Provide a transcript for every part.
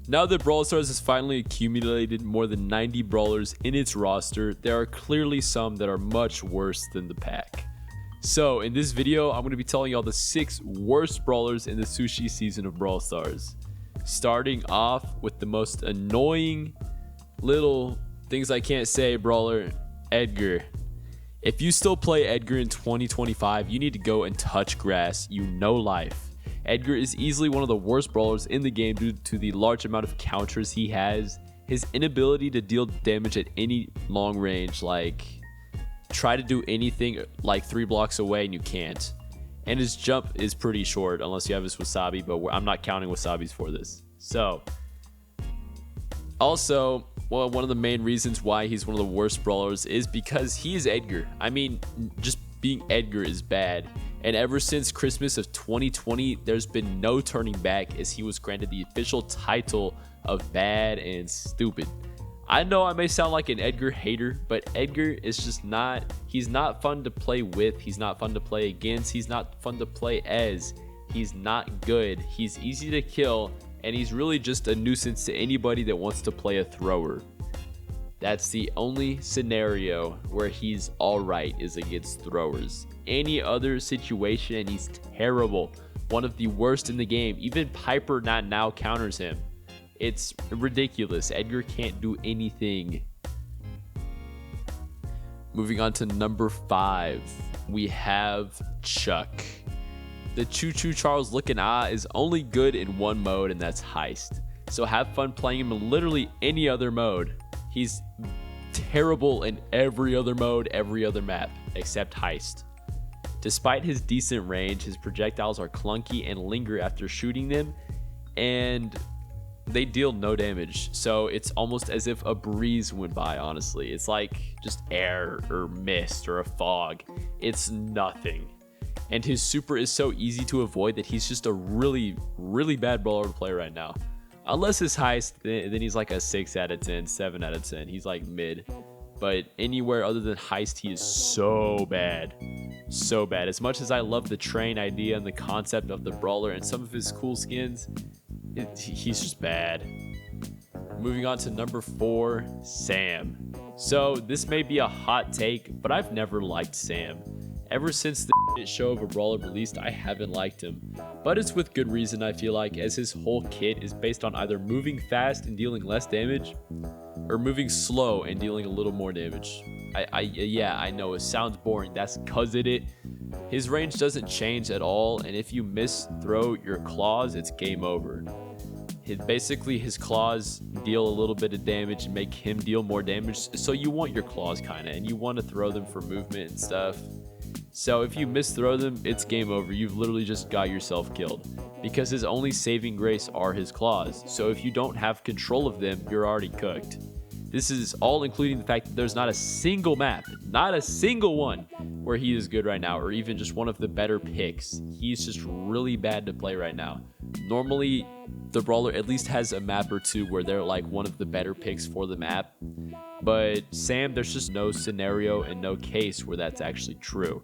Now that Brawl Stars has finally accumulated more than 90 brawlers in its roster, there are clearly some that are much worse than the pack. So in this video, I'm going to be telling y'all the 6 worst brawlers in the sushi season of Brawl Stars. Starting off with the most annoying little things I can't say brawler, Edgar. If you still play Edgar in 2025, you need to go and touch grass. You know life. Edgar is easily one of the worst brawlers in the game due to the large amount of counters he has, his inability to deal damage at any long range, like try to do anything like 3 blocks away and you can't. And his jump is pretty short unless you have his wasabi, but I'm not counting wasabis for this. So, also, well, one of the main reasons why he's one of the worst brawlers is because he is Edgar. I mean, just being Edgar is bad. And ever since Christmas of 2020, there's been no turning back as he was granted the official title of bad and stupid. I know I may sound like an Edgar hater, but Edgar is just not, he's not fun to play with, he's not fun to play against, he's not fun to play as, he's not good, he's easy to kill, and he's really just a nuisance to anybody that wants to play a thrower. That's the only scenario where he's alright, is against throwers. Any other situation and he's terrible. One of the worst in the game. Even Piper not now counters him. It's ridiculous. Edgar can't do anything. Moving on to number 5, we have Chuck. The Choo Choo Charles looking is only good in one mode, and that's Heist. So have fun playing him in literally any other mode. He's terrible in every other mode, every other map, except Heist. Despite his decent range, his projectiles are clunky and linger after shooting them, and they deal no damage. So it's almost as if a breeze went by, honestly. It's like just air or mist or a fog. It's nothing. And his super is so easy to avoid that he's just a really, really bad brawler to play right now. Unless his Heist, then he's like a 6 out of 10, 7 out of 10. He's like mid. But anywhere other than Heist, he is so bad. So bad. As much as I love the train idea and the concept of the brawler and some of his cool skins, he's just bad. Moving on to number 4, Sam. So this may be a hot take, but I've never liked Sam. Ever since the show of a brawler released, I haven't liked him. But it's with good reason, I feel like, as his whole kit is based on either moving fast and dealing less damage, or moving slow and dealing a little more damage. Yeah, I know it sounds boring. That's cause it. His range doesn't change at all, and if you miss throw your claws, it's game over. Basically, his claws deal a little bit of damage and make him deal more damage. So you want your claws kind of, and you want to throw them for movement and stuff. So if you misthrow them, it's game over. You've literally just got yourself killed. Because his only saving grace are his claws. So if you don't have control of them, you're already cooked. This is all including the fact that there's not a single map, not a single one, where he is good right now, or even just one of the better picks. He's just really bad to play right now. Normally, the brawler at least has a map or two where they're like one of the better picks for the map. But Sam, there's just no scenario and no case where that's actually true.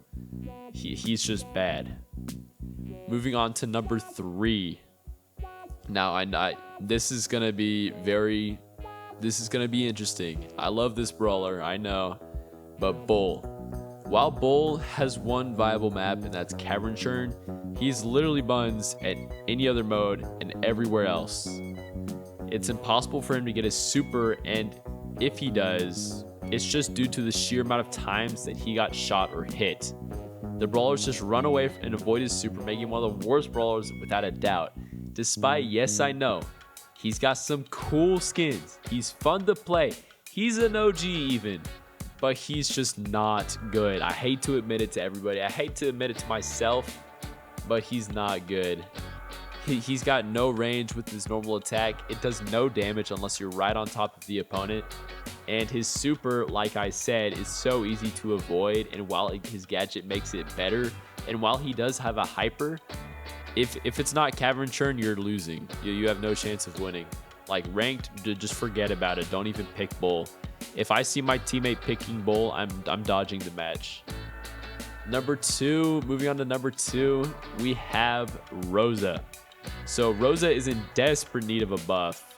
He's just bad. Moving on to number 3. Now, this is gonna be interesting. I love this brawler, I know, but Bull. While Bull has one viable map, and that's Cavern Churn, he's literally buns at any other mode and everywhere else. It's impossible for him to get a super, and if he does, it's just due to the sheer amount of times that he got shot or hit. The brawlers just run away and avoid his super, making him one of the worst brawlers without a doubt. Despite, yes, I know, he's got some cool skins. He's fun to play. He's an OG even. But he's just not good. I hate to admit it to everybody. I hate to admit it to myself, but he's not good. He's got no range with his normal attack. It does no damage unless you're right on top of the opponent. And his super, like I said, is so easy to avoid. And while his gadget makes it better, and while he does have a hyper, if it's not Cavern Churn, you're losing. You have no chance of winning. Like ranked, just forget about it. Don't even pick Bull. If I see my teammate picking Bull, I'm dodging the match. Number 2, moving on to number 2, we have Rosa. So Rosa is in desperate need of a buff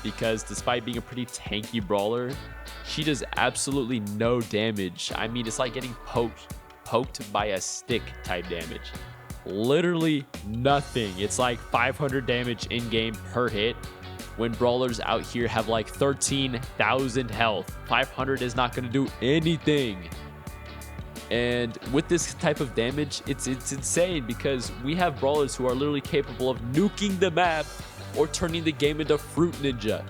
because despite being a pretty tanky brawler, she does absolutely no damage. I mean, it's like getting poked by a stick type damage. Literally nothing. It's like 500 damage in game per hit when brawlers out here have like 13,000 health. 500 is not going to do anything. And with this type of damage, it's insane because we have brawlers who are literally capable of nuking the map or turning the game into Fruit Ninja.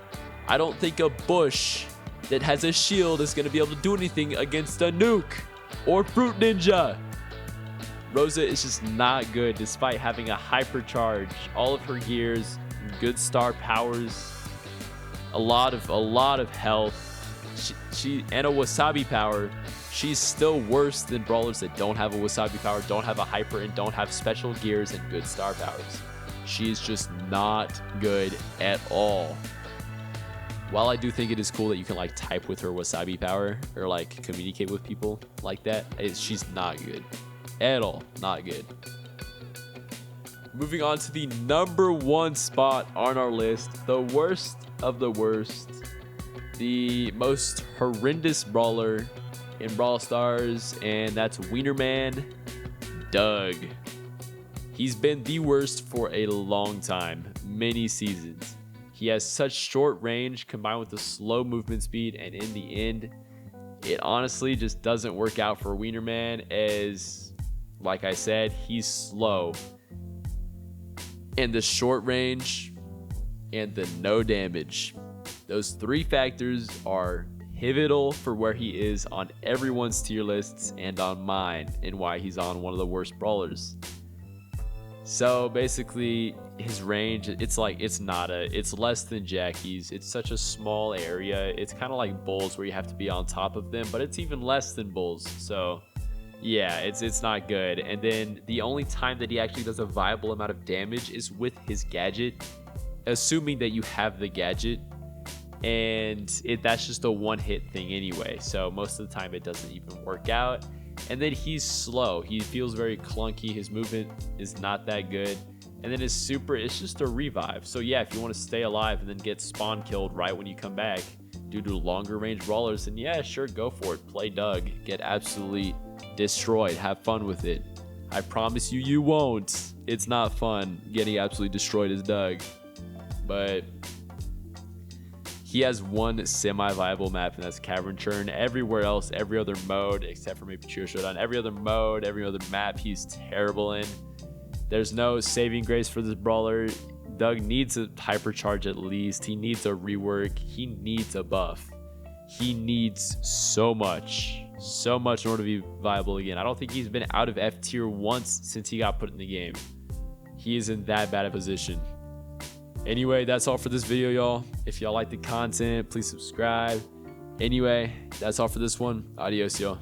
I don't think a bush that has a shield is going to be able to do anything against a nuke or Fruit Ninja. Rosa is just not good despite having a hypercharge, all of her gears, good star powers, a lot of health. She and a wasabi power. She's still worse than brawlers that don't have a wasabi power, don't have a hyper, and don't have special gears and good star powers. She is just not good at all. While I do think it is cool that you can like type with her wasabi power or like communicate with people like that, she's not good at all. Not good. Moving on to the number 1 spot on our list, the worst of the worst, the most horrendous brawler in Brawl Stars, and that's Wienerman Doug. He's been the worst for a long time, many seasons. He has such short range combined with the slow movement speed, and in the end, it honestly just doesn't work out for Wienerman as, like I said, he's slow. And the short range and the no damage. Those 3 factors are pivotal for where he is on everyone's tier lists and on mine, and why he's on one of the worst brawlers. So basically his range, it's less than Jackie's. It's such a small area. It's kind of like Bulls where you have to be on top of them, but it's even less than Bulls. So yeah, it's not good. And then the only time that he actually does a viable amount of damage is with his gadget, assuming that you have the gadget. And that's just a one-hit thing anyway, so most of the time it doesn't even work out. And then he's slow. He feels very clunky. His movement is not that good. And then his super is just a revive. So yeah, if you want to stay alive and then get spawn killed right when you come back due to longer range brawlers, then yeah, sure, go for it. Play Doug. Get absolutely destroyed. Have fun with it. I promise you, you won't. It's not fun getting absolutely destroyed as Doug. But he has one semi-viable map, and that's Cavern Churn. Everywhere else, every other mode, except for maybe Trio Showdown, every other mode, every other map, he's terrible in. There's no saving grace for this brawler. Doug needs a hypercharge at least. He needs a rework. He needs a buff. He needs so much in order to be viable again. I don't think he's been out of F tier once since he got put in the game. He is in that bad a position. Anyway, that's all for this video, y'all. If y'all like the content, please subscribe. Anyway, that's all for this one. Adios, y'all.